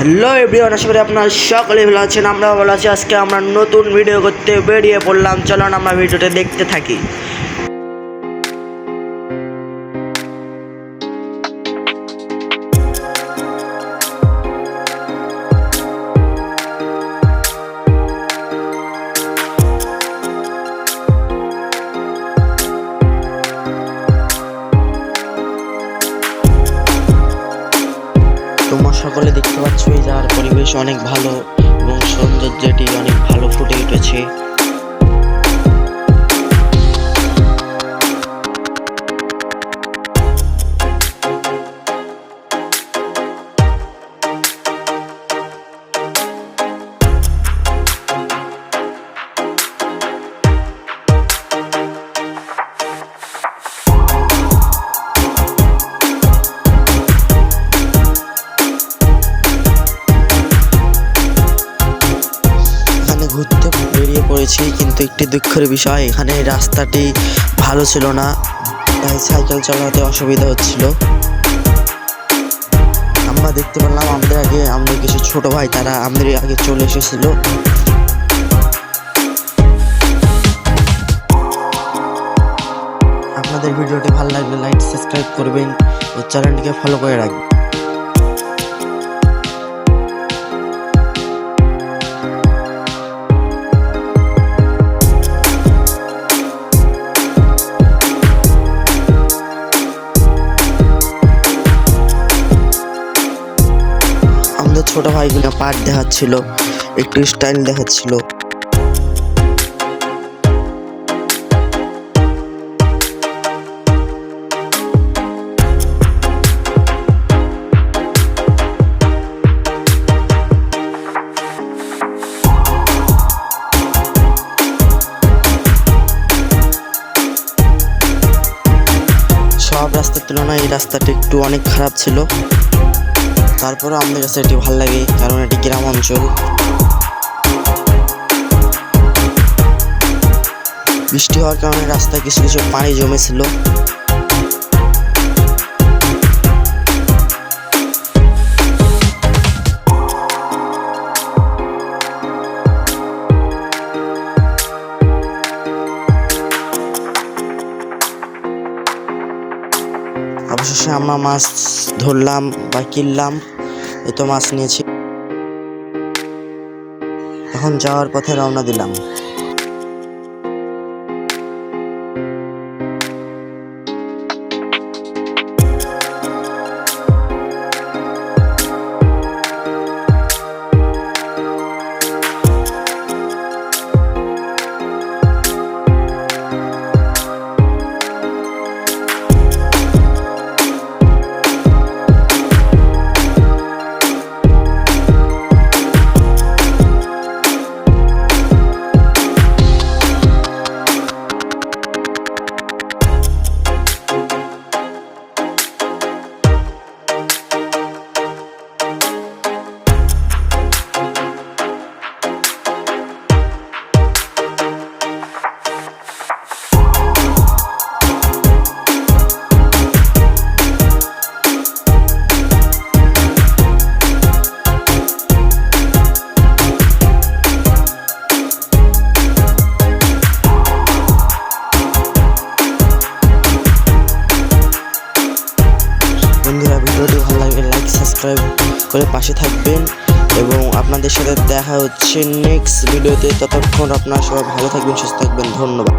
Hello everyone, আশা করি আপনারা সকলেই ভালো আছেন। আমরাও ভালো আছি। আজকে আমরা নতুন ভিডিও করতে বেরিয়ে পড়লাম। চলুন আমরা ভিডিওটা দেখতে থাকি। তোমরা সকলে দেখতে পাচ্ছ এই জায়গার পরিবেশ অনেক ভালো এবং সৌন্দর্যটি অনেক ভালো ফুটে উঠেছে। ঘুরতে বেরিয়ে পড়েছি, কিন্তু একটি দুঃখের বিষয়, এখানে রাস্তাটি ভালো ছিল না, তাই সাইকেল চালাতে অসুবিধা হচ্ছিল। আমরা দেখতে পেলাম আমাদের কিছু ছোট ভাই, তারা আমাদের আগে চলে এসেছিল। আপনাদের ভিডিওটি ভালো লাগলে লাইক সাবস্ক্রাইব করবেন ও চ্যানেলটিকে ফলো করে রাখবেন। আমাদের ছোট ভাইগুলো পার্ট দেখাচ্ছিল, একটু স্টাইল দেখাচ্ছিল। সব রাস্তার তুলনায় এই রাস্তাটি একটু অনেক খারাপ ছিল, তারপরে আমাদের কাছে এটি ভালো লাগে, কারণ এটি গ্রাম অঞ্চল। বৃষ্টি হওয়ার কারণে রাস্তায় কিছু কিছু পানি জমেছিল। অবশেষে আমরা মাছ ধরলাম বা কিনলাম, এতো মাছ নিয়েছি। এখন যাওয়ার পথে রওনা দিলাম। বন্ধুরা, ভিডিওটি ভালো লাগলে লাইক সাবস্ক্রাইব করে পাশে থাকবেন এবং আপনাদের সাথে দেখা হচ্ছে নেক্সট ভিডিওতে। ততক্ষণ আপনারা সবাই ভালো থাকবেন, সুস্থ থাকবেন। ধন্যবাদ।